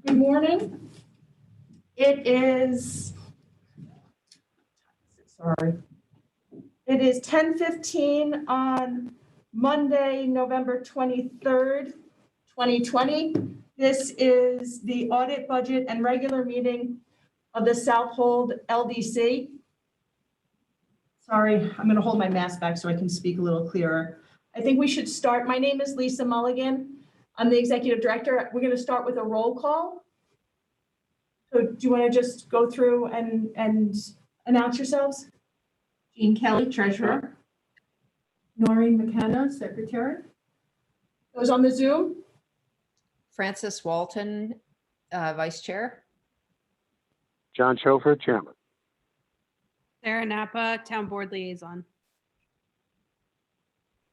Good morning. It is 10:15 on Monday, November 23rd, 2020. This is the audit budget and regular meeting of the Southold LDC. Sorry, I'm going to hold my mask back so I can speak a little clearer. I think we should start. My name is Lisa Mulligan. I'm the executive director. We're going to start with a roll call. So do you want to just go through and announce yourselves? Jean Kelly, treasurer. Noreen McKenna, secretary. Those on the Zoom? Francis Walton, vice chair. John Schofer, chairman. Sarah Napa, town board liaison.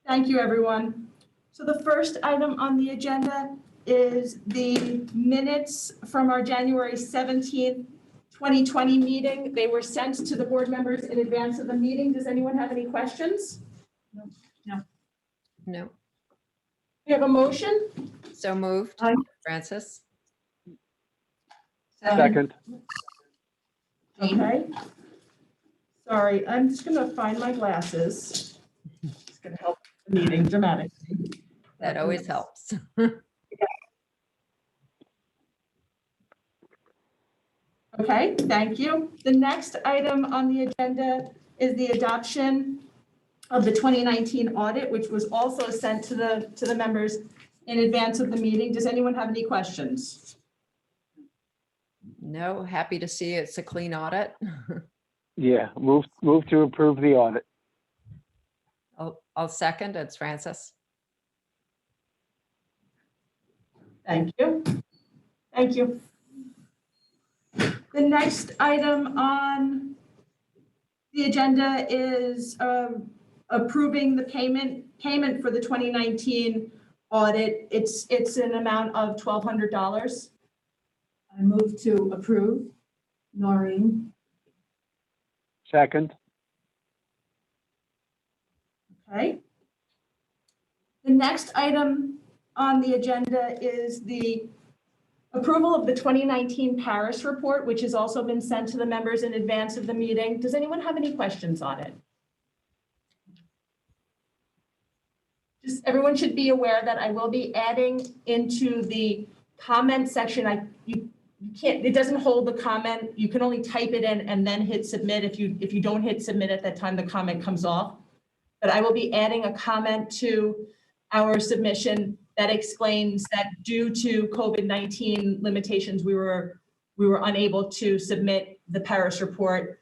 Thank you, everyone. So the first item on the agenda is the minutes from our January 17th, 2020 meeting. They were sent to the board members in advance of the meeting. Does anyone have any questions? No. We have a motion? So moved. Aye. Francis. Second. Okay. Sorry, I'm just going to find my glasses. It's going to help the meeting dramatically. That always helps. Okay, thank you. The next item on the agenda is the adoption of the 2019 audit, which was also sent to the members in advance of the meeting. Does anyone have any questions? No, happy to see it's a clean audit. Yeah, move to approve the audit. I'll second. It's Francis. Thank you. Thank you. The next item on the agenda is approving the payment for the 2019 audit. It's an amount of $1,200. I move to approve. Noreen. Second. Okay. The next item on the agenda is the approval of the 2019 Paris report, which has also been sent to the members in advance of the meeting. Does anyone have any questions on it? Just everyone should be aware that I will be adding into the comment section. You can't, it doesn't hold the comment. You can only type it in and then hit submit. If you don't hit submit at that time, the comment comes off. But I will be adding a comment to our submission that explains that due to COVID-19 limitations, we were unable to submit the Paris report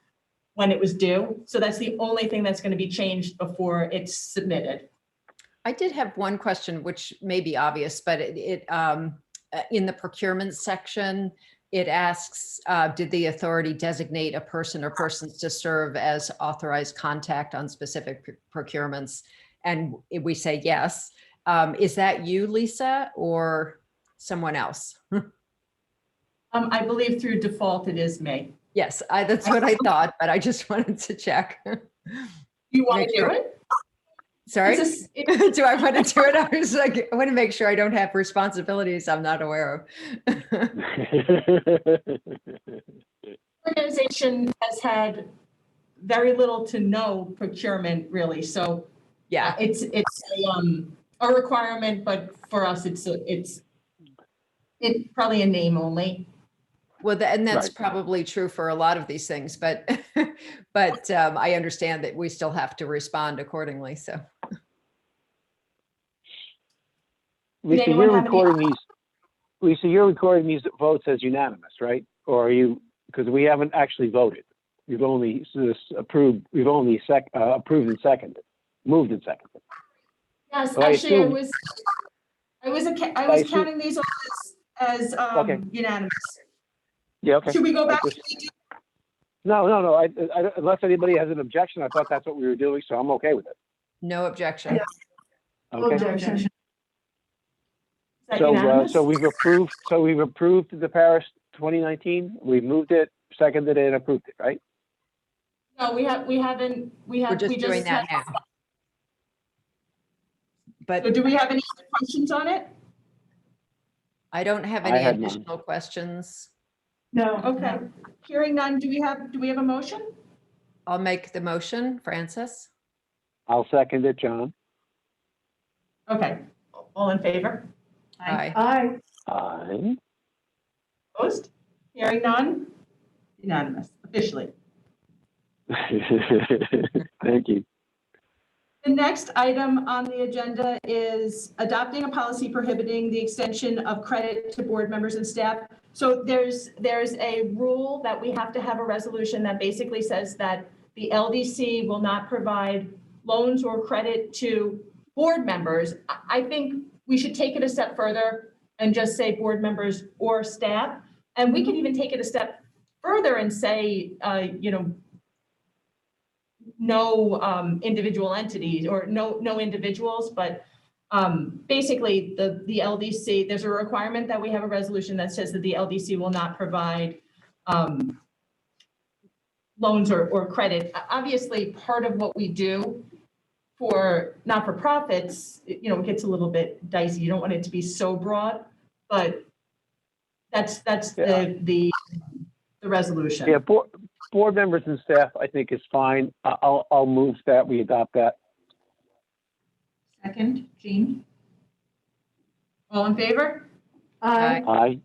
when it was due. So that's the only thing that's going to be changed before it's submitted. I did have one question, which may be obvious, but it in the procurement section, it asks, did the authority designate a person or persons to serve as authorized contact on specific procurements? And we say yes. Is that you, Lisa, or someone else? I believe through default it is me. Yes, that's what I thought, but I just wanted to check. You want to do it? Sorry, do I want to do it? I was like, I want to make sure I don't have responsibilities I'm not aware of. Organization has had very little to no procurement, really. So Yeah, it's a requirement, but for us, it's probably a name only. well, and that's Right. probably true for a lot of these things, but I understand that we still have to respond accordingly. So, Lisa, anyone you're have any- recording these. Lisa, you're recording these votes as unanimous, right? Or are you? Because we haven't actually voted. We've only approved. We've only approved and seconded, moved and seconded. Yes, Well, I actually, assume- I was assume- counting these all as Okay. unanimous. Yeah. Okay. Should we go back? No. I, unless anybody has an objection, I thought that's what we were doing, so I'm okay with it. no objection. Yeah. Okay. Objection. Is that So, unanimous? so we've approved. So we've approved the Paris 2019. We've moved it, seconded it, and approved it, right? No, we haven't. We're just doing that now. But So do we have any questions on it? I don't have I any had none. additional questions. No. Okay, hearing none, do we have a motion? I'll make the motion, Francis. I'll second it, John. Okay, all in favor? Aye. Aye. Aye. Opposed? Hearing none? Unanimous, officially. Thank you. The next item on the agenda is adopting a policy prohibiting the extension of credit to board members and staff. So there's a rule that we have to have a resolution that basically says that the LDC will not provide loans or credit to board members. I think we should take it a step further and just say board members or staff. And we can even take it a step further and say, no individual entities or no individuals, but basically the LDC, there's a requirement that we have a resolution that says that the LDC will not provide loans or credit. Obviously, part of what we do for not-for-profits, it gets a little bit dicey. You don't want it to be so broad, but that's the resolution. Yeah, board members and staff, I think is fine. I'll move that we adopt that. Second, Jean. All in favor? Aye. Aye.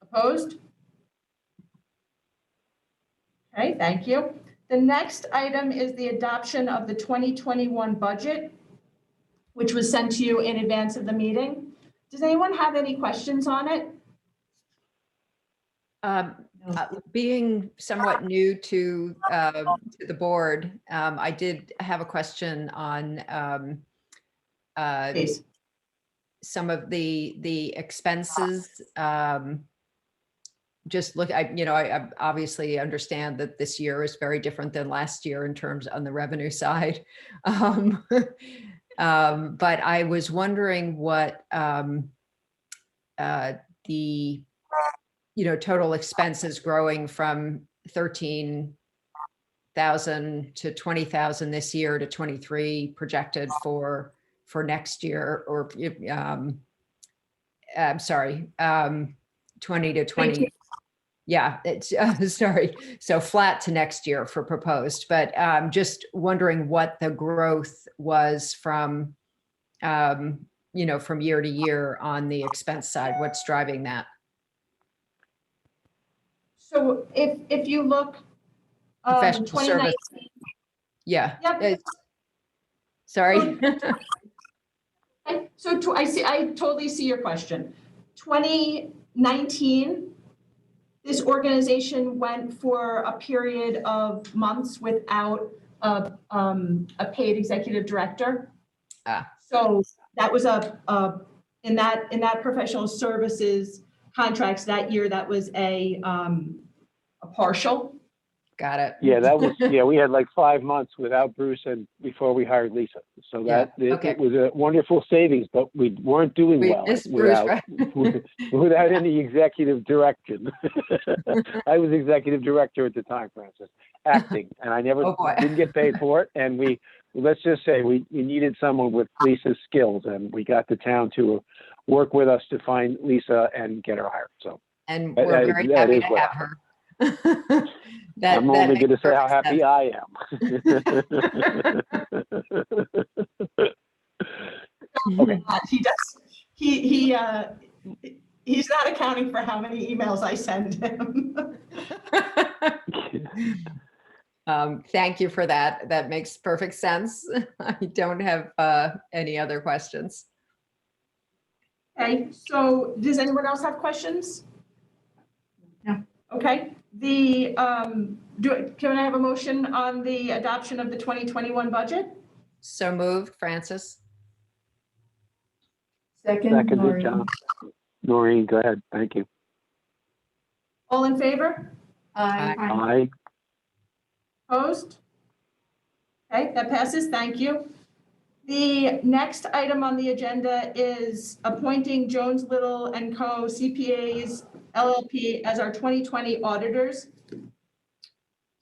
Opposed? Okay, thank you. The next item is the adoption of the 2021 budget, which was sent to you in advance of the meeting. Does anyone have any questions on it? Being somewhat new to the board, I did have a question on Please. some of the expenses. Just look, I obviously understand that this year is very different than last year in terms on the revenue side. But I was wondering what the total expenses growing from 13,000 to 20,000 this year to 23 projected for next year, or I'm sorry, 20 to 20. Yeah, it's sorry. So flat to next year for proposed, but just wondering what the growth was from, from year to year on the expense side. What's driving that? So if you look, Professional 2019. service. Yeah. Yep. Sorry. So I totally see your question. 2019, this organization went for a period of months without a paid executive director. So that was in that professional services contracts that year, that was a partial. Got it. Yeah, we had like 5 months without Bruce and before we hired Lisa. So that it was a wonderful savings, but we weren't doing well without any executive direction. I was executive director at the time, Francis, acting, and I never didn't get paid for it. And let's just say we needed someone with Lisa's skills, and we got the town to work with us to find Lisa and get her hired. So, and we're very happy to have her. I'm only going to say how happy I am. Okay. He does. He's not accounting for how many emails I send him. Thank you for that. That makes perfect sense. I don't have any other questions. Okay, so does anyone else have questions? No. Okay, can I have a motion on the adoption of the 2021 budget? So moved, Francis. Second, Noreen. John. Noreen, go ahead. Thank you. All in favor? Aye. Aye. Opposed? Okay, that passes. Thank you. The next item on the agenda is appointing Jones Little and Co. CPAs LLP as our 2020 auditors.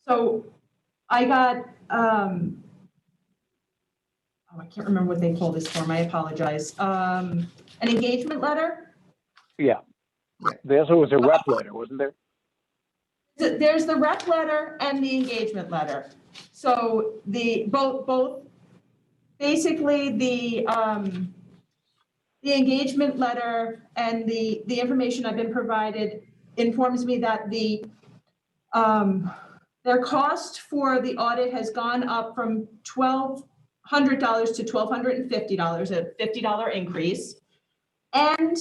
So I got, I can't remember what they call this form. I apologize. An engagement letter Yeah. Right. There also was a rep letter, wasn't there? There's the rep letter and the engagement letter. So both, basically the engagement letter and the information I've been provided informs me that their cost for the audit has gone up from $1,200 to $1,250, a $50 increase. And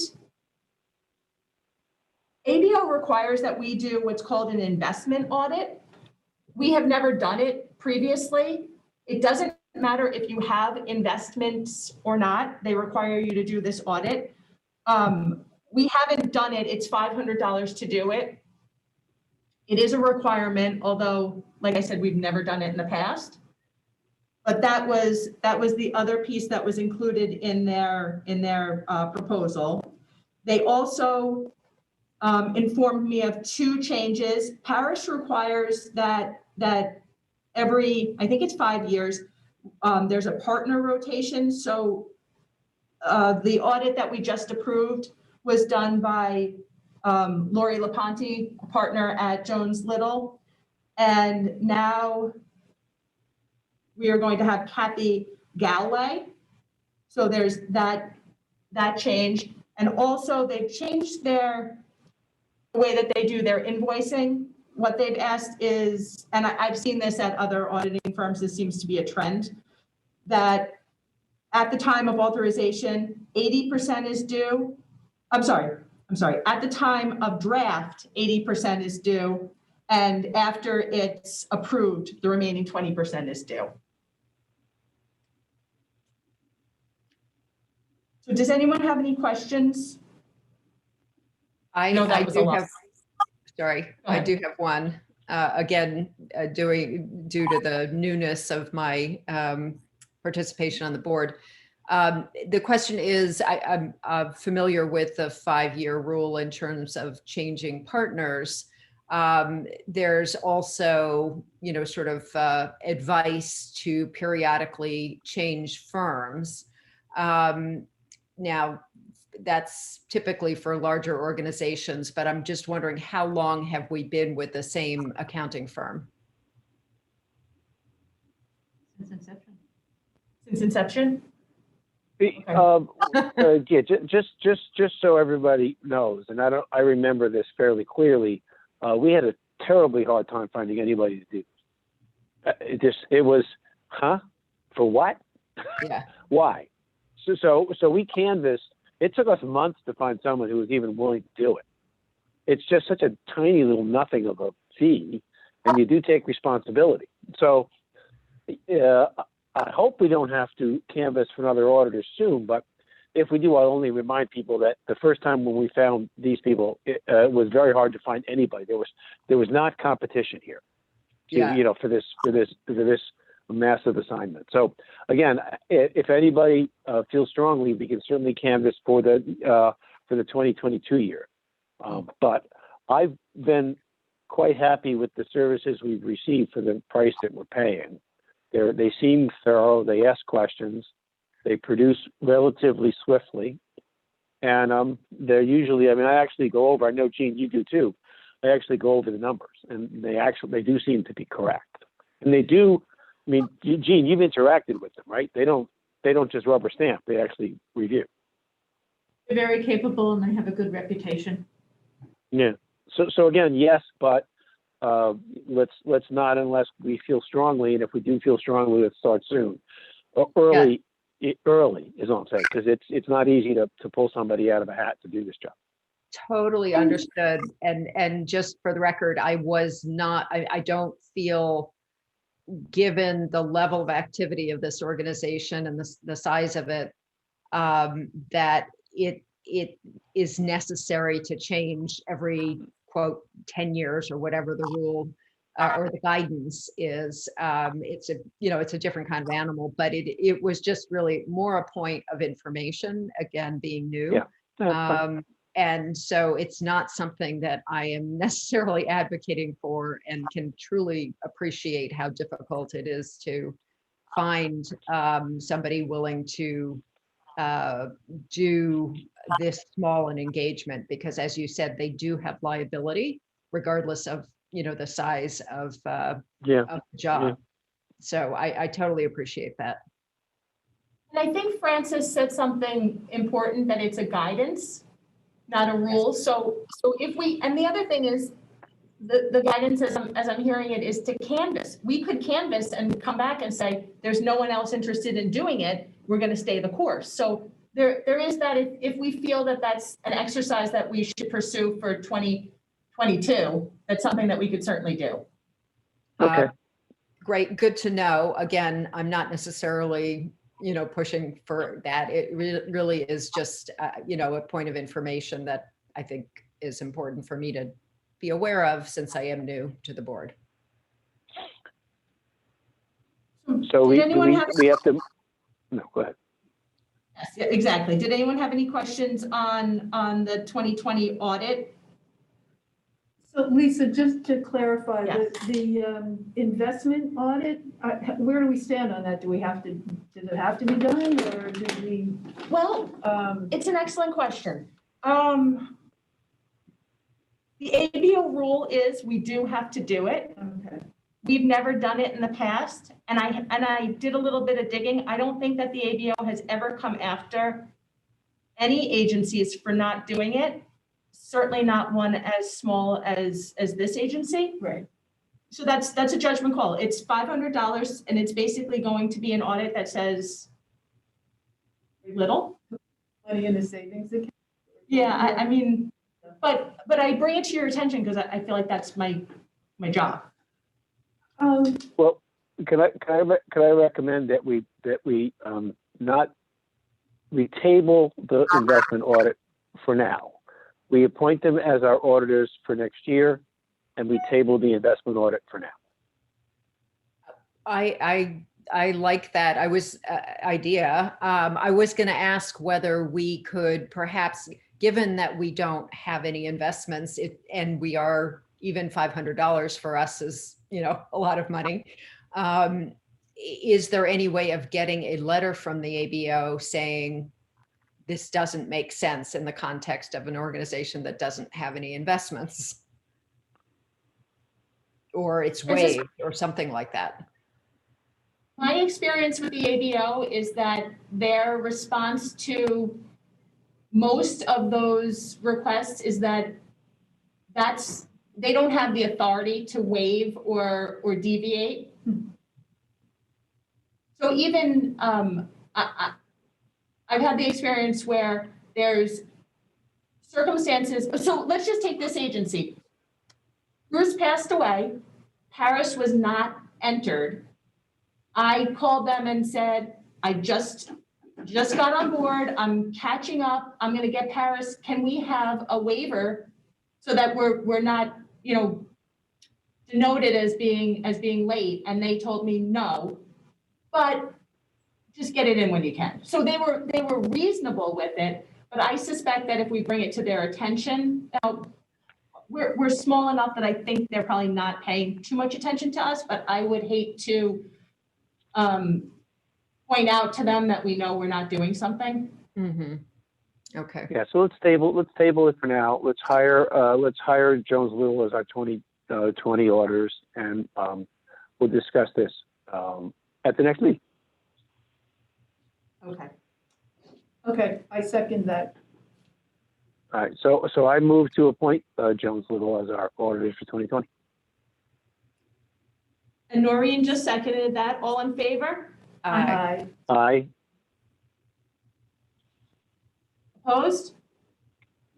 ABO requires that we do what's called an investment audit. We have never done it previously. It doesn't matter if you have investments or not, they require you to do this audit. We haven't done it, it's $500 to do it. It is a requirement, although, like I said, we've never done it in the past. But that was the other piece that was included in their proposal. They also informed me of two changes. Parish requires that every, I think it's 5 years, there's a partner rotation. So the audit that we just approved was done by Lori Laponte, a partner at Jones Little. And now we are going to have Kathy Galway. So there's that change. And also they've changed the way that they do their invoicing. What they've asked is, and I've seen this at other auditing firms, this seems to be a trend, that at the time of authorization, 80% is due. I'm sorry, at the time of draft, 80% is due, and after it's approved, the remaining 20% is due. So does anyone have any questions? I know that was a do lot. have, sorry, Go I ahead. do have one. Again, due to the newness of my participation on the board. The question is, I'm familiar with the 5-year rule in terms of changing partners. There's also, sort of advice to periodically change firms. Now, that's typically for larger organizations, but I'm just wondering, how long have we been with the same accounting firm? Since inception. Since inception? Yeah, just so everybody knows, and I remember this fairly clearly. We had a terribly hard time finding anybody to do this. It was, for what? Yeah. Why? So we canvassed. It took us months to find someone who was even willing to do it. It's just such a tiny little nothing of a fee, and you do take responsibility. So I hope we don't have to canvass for another auditor soon, but if we do, I'll only remind people that the first time when we found these people, it was very hard to find anybody. There was not competition here, for this massive assignment. So again, if anybody feels strongly, we can certainly canvass for the 2022 year. But I've been quite happy with the services we've received for the price that we're paying. They seem thorough. They ask questions. They produce relatively swiftly, and they're usually. I mean, I actually go over. I know, Gene, you do too. I actually go over the numbers, and they do seem to be correct, and they do. I mean, Gene, you've interacted with them, right? They don't just rubber stamp. They actually review. They're very capable and they have a good reputation. Yeah. So again, yes, but let's not unless we feel strongly, and if we do feel strongly, let's start soon. Early is all I'm saying, because it's not easy to pull somebody out of a hat to do this job. Totally understood. And just for the record, I don't feel, given the level of activity of this organization and the size of it, that it is necessary to change every, quote, 10 years or whatever the rule or the guidance is. It's a different kind of animal, but it was just really more a point of information, again, being new. Yeah. And so it's not something that I am necessarily advocating for, and can truly appreciate how difficult it is to find somebody willing to do this small an engagement, because as you said, they do have liability regardless of, the size of the job. So I totally appreciate that. And I think Francis said something important, that it's a guidance, not a rule. So if we, and the other thing is, the guidance as I'm hearing it is to canvas. We could canvas and come back and say, there's no one else interested in doing it, we're going to stay the course. So there is that, if we feel that that's an exercise that we should pursue for 2022, that's something that we could certainly do. Okay. Great, good to know. Again, I'm not necessarily, pushing for that. It really is just, a point of information that I think is important for me to be aware of, since I am new to the board. So we Did anyone have? have to, no, go ahead. Yes, yeah, exactly. Did anyone have any questions on the 2020 audit? So Lisa, just to clarify, Yes. the investment audit, where do we stand on that? Does it have to be done, or did we? Well, it's an excellent question. The ABO rule is we do have to do it. Okay. We've never done it in the past, and I did a little bit of digging. I don't think that the ABO has ever come after any agencies for not doing it. Certainly not one as small as this agency. Right. So that's a judgment call. It's $500, and it's basically going to be an audit that says little. Money in the savings account? Yeah, I mean, but I bring it to your attention because I feel like that's my job. Well, can I recommend that we table the investment audit for now? We appoint them as our auditors for next year, and we table the investment audit for now. I like that. Idea. I was going to ask whether we could perhaps, given that we don't have any investments, and we are, even $500 for us is, a lot of money. Is there any way of getting a letter from the ABO saying this doesn't make sense in the context of an organization that doesn't have any investments? Or it's waived or something like that? My experience with the ABO is that their response to most of those requests is that they don't have the authority to waive or deviate. So even I've had the experience where there's circumstances. So let's just take this agency. Bruce passed away. Paris was not entered. I called them and said, I just got on board. I'm catching up. I'm going to get Paris. Can we have a waiver so that we're not, denoted as being late? And they told me no, but just get it in when you can. So they were reasonable with it, but I suspect that if we bring it to their attention, now we're small enough that I think they're probably not paying too much attention to us, but I would hate to point out to them that we know we're not doing something. Mm-hmm. Okay. Yeah. So let's table it for now. Let's hire Jones Little as our 2020 auditors, and we'll discuss this at the next meeting. Okay, I second that. All right. So I move to appoint Jones Little as our auditors for 2020. And Noreen just seconded that. All in favor? Aye. Aye. Opposed?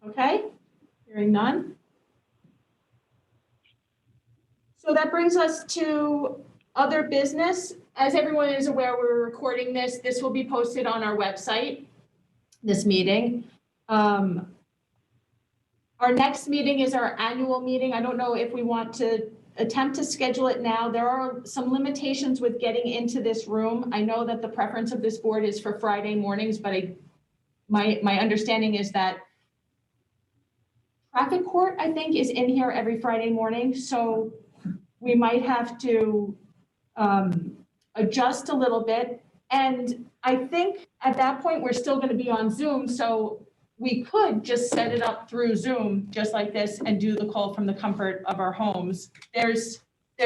Okay, hearing none. So that brings us to other business. As everyone is aware, we're recording this. This will be posted on our website, this meeting. Our next meeting is our annual meeting. I don't know if we want to attempt to schedule it now. There are some limitations with getting into this room. I know that the preference of this board is for Friday mornings, but my understanding is that traffic court, I think, is in here every Friday morning. So we might have to adjust a little bit. And I think at that point, we're still going to be on Zoom. So we could just set it up through Zoom, just like this, and do the call from the comfort of our homes. There's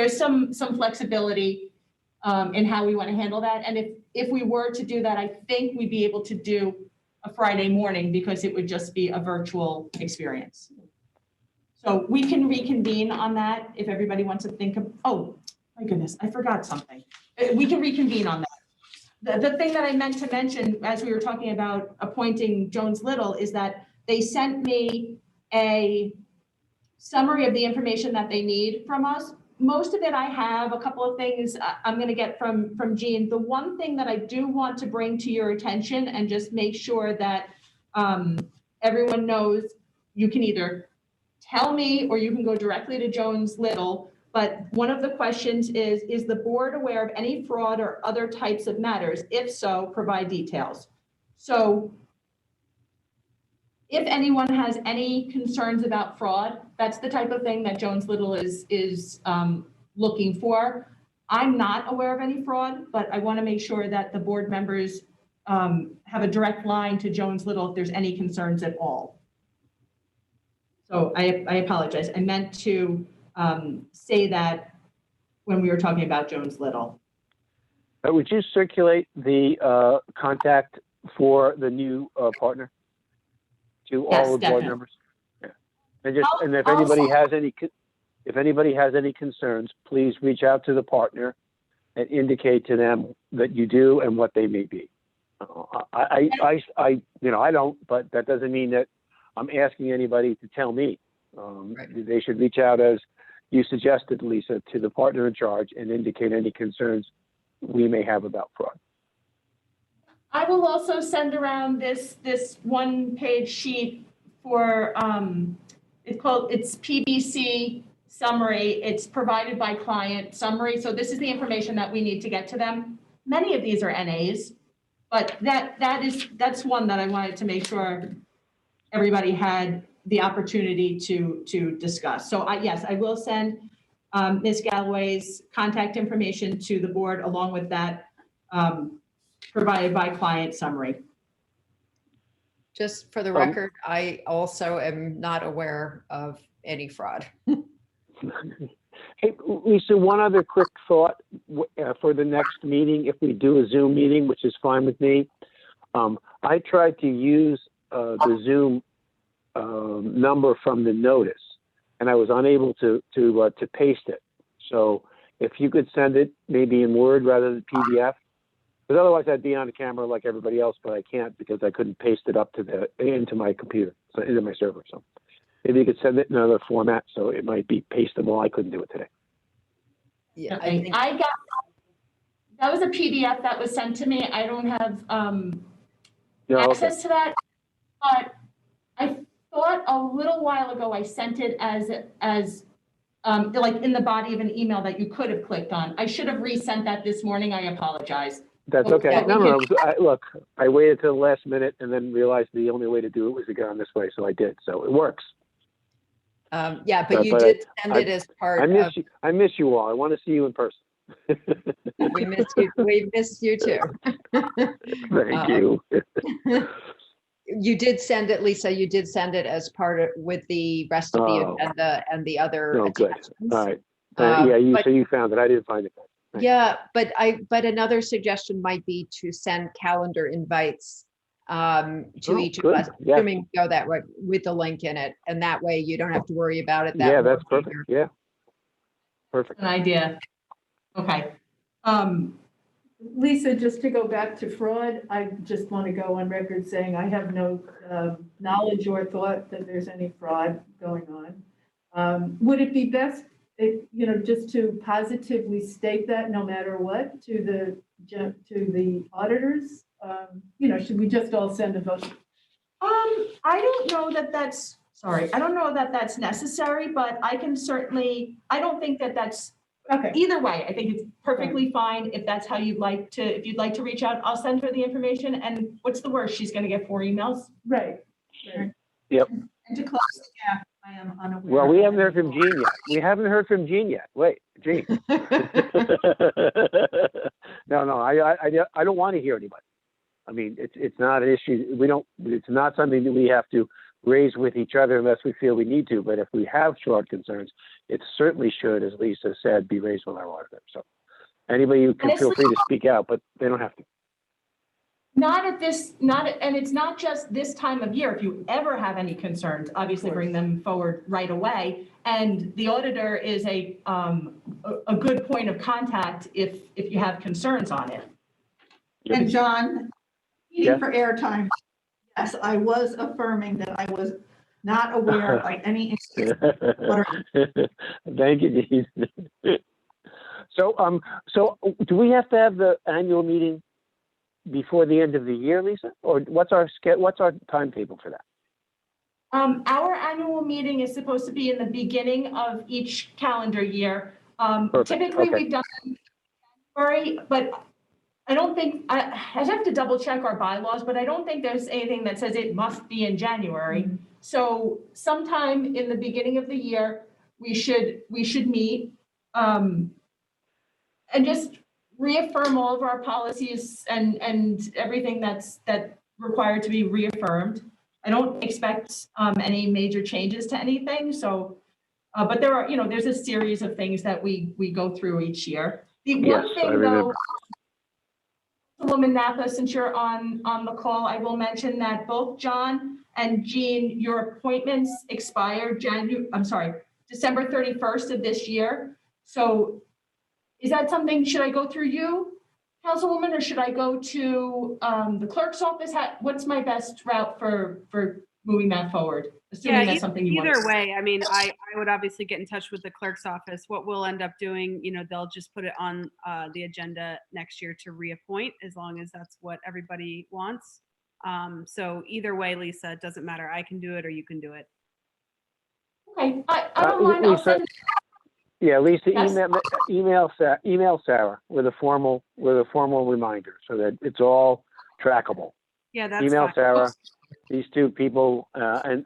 some flexibility in how we want to handle that. And if we were to do that, I think we'd be able to do a Friday morning because it would just be a virtual experience. So we can reconvene on that if everybody wants to think of, oh, my goodness, I forgot something. We can reconvene on that. The thing that I meant to mention as we were talking about appointing Jones Little is that they sent me a summary of the information that they need from us. Most of it I have, a couple of things I'm going to get from Jean. The one thing that I do want to bring to your attention and just make sure that everyone knows, you can either tell me or you can go directly to Jones Little. But one of the questions is the board aware of any fraud or other types of matters? If so, provide details. So if anyone has any concerns about fraud, that's the type of thing that Jones Little is looking for. I'm not aware of any fraud, but I want to make sure that the board members have a direct line to Jones Little if there's any concerns at all. So I apologize. I meant to say that when we were talking about Jones Little. Would you circulate the contact for the new partner to Yes, all the board definitely. members? Yeah. And just, and if anybody has any concerns, please reach out to the partner and indicate to them that you do and what they may be. I don't, but that doesn't mean that I'm asking anybody to tell me. Right. They should reach out, as you suggested, Lisa, to the partner in charge and indicate any concerns we may have about fraud. I will also send around this one-page sheet for it's PBC summary. It's provided by client summary. So this is the information that we need to get to them. Many of these are NAs, but that's one that I wanted to make sure everybody had the opportunity to discuss. So yes, I will send Ms. Galloway's contact information to the board along with that provided by client summary. Just for the record, I also am not aware of any fraud. Hey, Lisa, one other quick thought for the next meeting, if we do a Zoom meeting, which is fine with me. I tried to use the Zoom number from the notice, and I was unable to paste it. So if you could send it maybe in Word rather than PDF, because otherwise I'd be on the camera like everybody else, but I can't because I couldn't paste it up to into my computer, so into my server. So maybe you could send it in another format so it might be pastable. I couldn't do it today. Yeah, I Okay. think I got, that was a PDF that was sent to me. I don't have access to that, but I thought a little while ago I sent it as like in the body of an email that you could have clicked on. I should have resent that this morning. I apologize. That's okay. Yeah, No. Look, I waited till the last minute and then realized the only way to do it was to get on this way, so I did. So it works. yeah, but you did send it as part of. I miss you all. I want to see you in person. We missed you. We missed you too. Thank you. You did send it, Lisa. You did send it as part of with the rest of the agenda and the other Oh, good. attachments. All right. Yeah, so you found it. I didn't find it. Thanks. Yeah, but another suggestion might be to send calendar invites to each of us, Yeah. assuming we go that way with the link in it, and that way you don't have to worry about it. Yeah, that's perfect. Yeah, perfect. An idea. Okay. Lisa, just to go back to fraud, I just want to go on record saying I have no knowledge or thought that there's any fraud going on. Would it be best, just to positively state that no matter what to the auditors? Should we just all send a vote? I don't know that that's, sorry, I don't know that that's necessary, but I can certainly, I don't think that that's, Okay. either way, I think it's perfectly fine if that's how you'd like to, if you'd like to reach out, I'll send her the information, and what's the worst? She's gonna get 4 emails. Right. Yep. And to close the gap, I am unaware. Well, we haven't heard from Jean yet. Wait, Jean. No, I don't want to hear anybody. mean, it's not an issue. It's not something that we have to raise with each other unless we feel we need to. But if we have fraud concerns, it certainly should, as Lisa said, be raised with our auditor. So anybody who can feel free to speak out, but they don't have to. And it's not just this time of year. If you ever have any concerns, obviously bring them forward right away. And the auditor is a good point of contact if you have concerns on it. And John, Yes. for airtime, yes, I was affirming that I was not aware of any. Thank you, Dean. So do we have to have the annual meeting before the end of the year, Lisa? Or what's our timetable for that? Our annual meeting is supposed to be in the beginning of each calendar year. Typically, Okay. we've done January, but I don't think, I'd have to double check our bylaws, but I don't think there's anything that says it must be in January. So sometime in the beginning of the year, we should meet and just reaffirm all of our policies and everything that's required to be reaffirmed. I don't expect any major changes to anything. So, but there are, there's a series of things that we go through each year. The Yes, one thing I remember. though, Councilwoman Napa, since you're on the call, I will mention that both John and Jean, your appointments expired December 31st of this year. So is that something, should I go through you, Councilwoman, or should I go to the clerk's office? What's my best route for moving that forward? Assuming that's something you want. Either way, I mean, I would obviously get in touch with the clerk's office. What we'll end up doing, they'll just put it on the agenda next year to reappoint, as long as that's what everybody wants. So either way, Lisa, it doesn't matter. I can do it or you can do it. Okay, I don't mind. I'll send it. Yeah, Lisa, Yes. email Sarah with a formal reminder so that it's all trackable. Yeah, that's Email fine. Sarah, these two people, and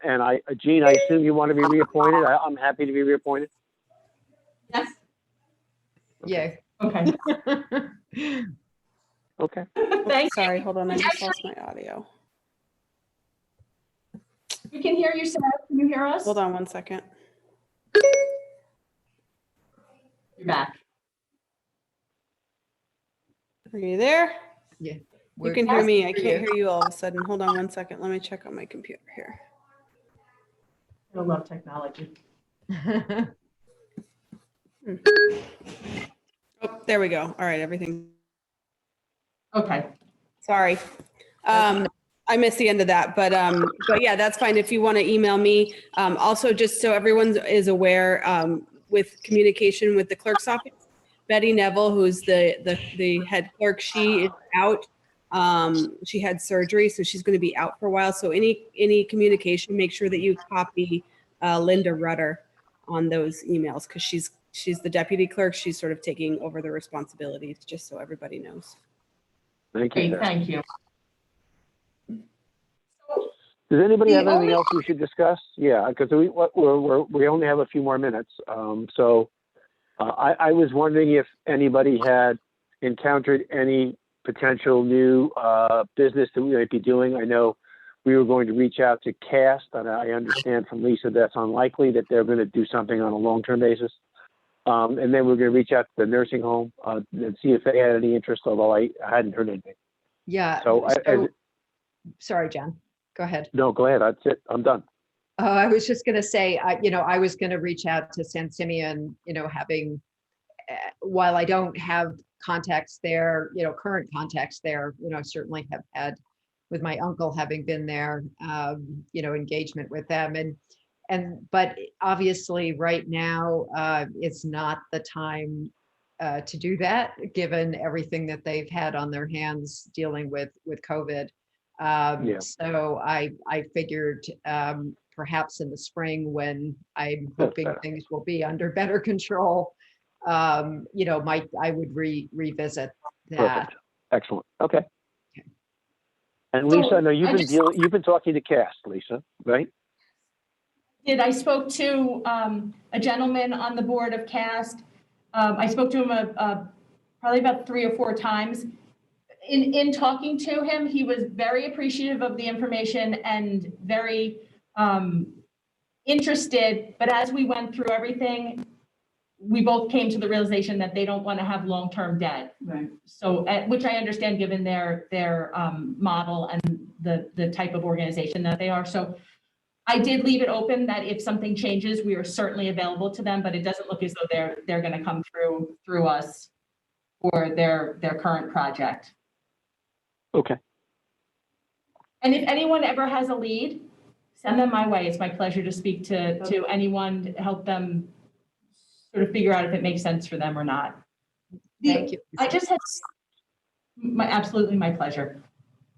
Jean, I assume you want to be reappointed. I'm happy to be reappointed. Yes, Yay. okay. Okay. Thank you. Sorry, hold on. I just lost my audio. We can hear you, Sarah. Can you hear us? Hold on one second. You're back. Are you there? Yeah. You can hear me. I can't hear you all of a sudden. Hold on one second. Let me check on my computer here. I love technology. Oh, there we go. All right, everything. Okay. Sorry. I missed the end of that, but yeah, that's fine. If you want to email me. Also, just so everyone is aware, with communication with the clerk's office, Betty Neville, who's the head clerk, she is out. She had surgery, so she's going to be out for a while. So any communication, make sure that you copy Linda Rudder on those emails, because she's the deputy clerk. She's sort of taking over the responsibilities, just so everybody knows. Thank you, Great, Sarah. thank you. Does anybody have The anything only- else we should discuss? Yeah, because we only have a few more minutes. So I was wondering if anybody had encountered any potential new business that we might be doing. I know we were going to reach out to CAST, and I understand from Lisa that's unlikely, that they're going to do something on a long-term basis. And then we're going to reach out to the nursing home and see if they had any interest, although I hadn't heard anything. Yeah. So Sorry, John. Go ahead. no, go ahead. That's it. I'm done. I was just going to say, I was going to reach out to San Simeon, having, while I don't have contacts there, current contacts there, certainly have had with my uncle having been there, engagement with them. But obviously right now, it's not the time to do that, given everything that they've had on their hands dealing with COVID. Yeah. So I figured perhaps in the spring, when I'm hoping better. things will be under better control, I would revisit that. Perfect. Excellent. Okay. Okay. And So Lisa, I know I you've been talking to CAST, Lisa, right? I spoke to a gentleman on the board of CAST. I spoke to him probably about 3 or 4 times. in talking to him, he was very appreciative of the information and very interested, but as we went through everything, we both came to the realization that they don't want to have long-term debt. Right. So, which I understand given their model and the type of organization that they are. So I did leave it open that if something changes, we are certainly available to them, but it doesn't look as though they're going to come through us for their current project. Okay. And if anyone ever has a lead, send them my way. It's my pleasure to speak to anyone, to help them sort of figure out if it makes sense for them or not. Thank you. I just had absolutely my pleasure.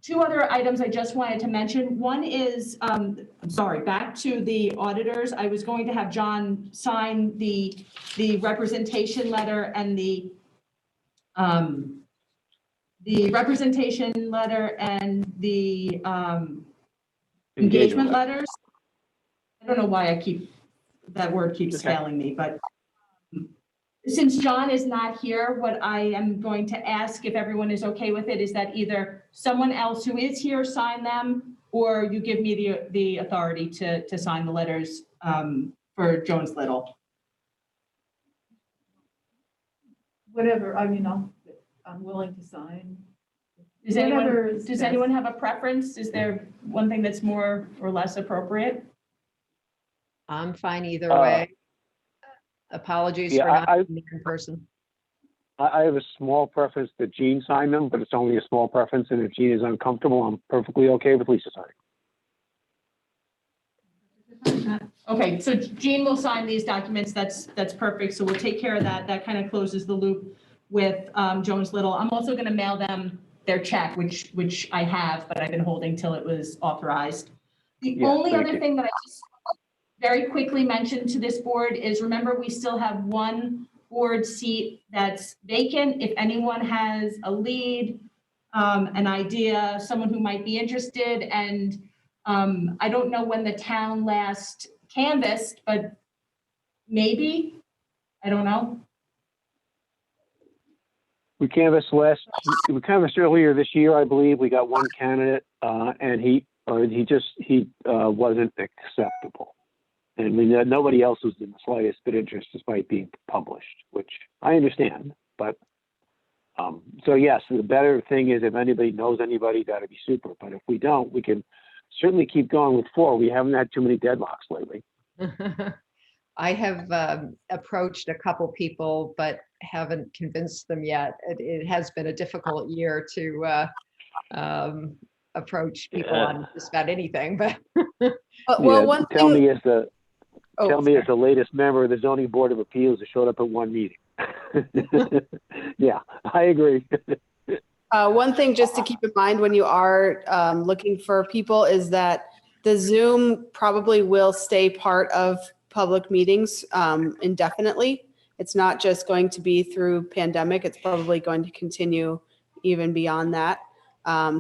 Two other items I just wanted to mention. One is, I'm sorry, back to the auditors. I was going to have John sign the representation letter and the representation letter and the engagement letters. I don't know why that word keeps Okay. failing me, but since John is not here, what I am going to ask, if everyone is okay with it, is that either someone else who is here sign them, or you give me the authority to sign the letters for Jones Little. Whatever, I mean, I'm willing to sign. Does anyone have a preference? Is there one thing that's more or less appropriate? I'm fine either way. Apologies yeah, for not I- being in person. I have a small preference that Jean sign them, but it's only a small preference, and if Jean is uncomfortable, I'm perfectly okay with Lisa signing. Okay, so Jean will sign these documents. That's perfect. So we'll take care of that. That kind of closes the loop with Jones Little. I'm also going to mail them their check, which I have, but I've been holding till it was authorized. The Yeah, only thank other you. thing that I just very quickly mention to this board is, remember, we still have one board seat that's vacant. If anyone has a lead, an idea, someone who might be interested, and I don't know when the town last canvassed, but maybe, I don't know. We canvassed earlier this year, I believe. We got one candidate, and he wasn't acceptable. And nobody else was in the slightest bit interest despite being published, which I understand. But so yes, the better thing is if anybody knows anybody, that'd be super. But if we don't, we can certainly keep going with 4. We haven't had too many deadlocks lately. I have approached a couple people, but haven't convinced them yet. It has been a difficult year to approach people on just about anything, but. Well, one tell thing. me as the Oh, Tell me as the latest member of the zoning board of appeals that showed up at one meeting. Yeah, I agree. One thing just to keep in mind when you are looking for people is that the Zoom probably will stay part of public meetings indefinitely. It's not just going to be through pandemic. It's probably going to continue even beyond that.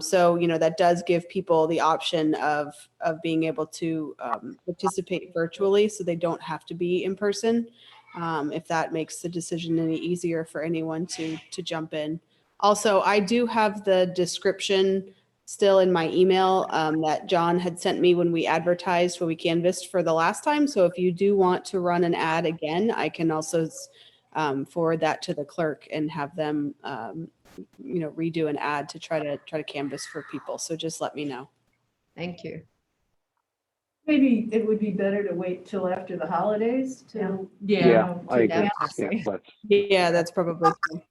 So, that does give people the option of being able to participate virtually, so they don't have to be in person. If that makes the decision any easier for anyone to jump in. Also, I do have the description still in my email that John had sent me when we advertised, when we canvassed for the last time. So if you do want to run an ad again, I can also forward that to the clerk and have them redo an ad to try to canvass for people. So just let me know. Thank you. Maybe it would be better to wait till after the holidays to. Yeah. I agree. Yeah. Yeah, Yeah, that's probably true.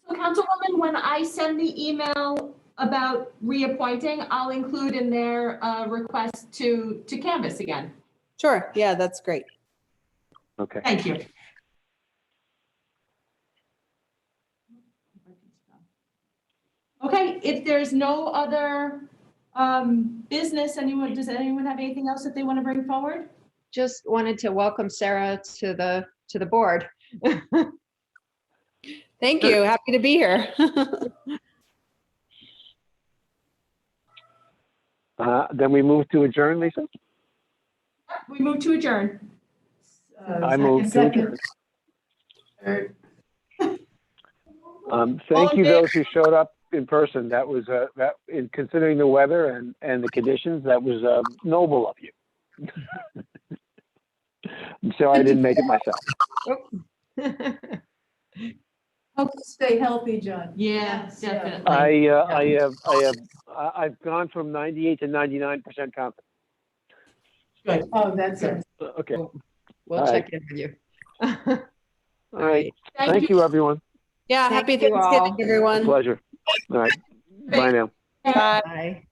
So Councilwoman, when I send the email about reappointing, I'll include in their request to canvass again. Sure. Yeah, that's great. okay. Thank you. Okay, if there's no other business, does anyone have anything else that they want to bring forward? Just wanted to welcome Sarah to the board. Thank you. Happy to be here. Then we move to adjourn, Lisa? We move to adjourn. I move to adjourn. Third. Thank in you, favor? those who showed up in person. That was, that, in considering the weather and the conditions, that was noble of you. I'm sorry I didn't make it myself. Hope to stay healthy, John. Yeah, Yes, definitely. I've gone from 98 to 99% confident. Good. Oh, that's it. Okay, We'll All check in with you. all right. Thank Thank you, everyone. Yeah, Thank happy you all. Thanksgiving, everyone. Pleasure. All right, bye now. Bye. Bye.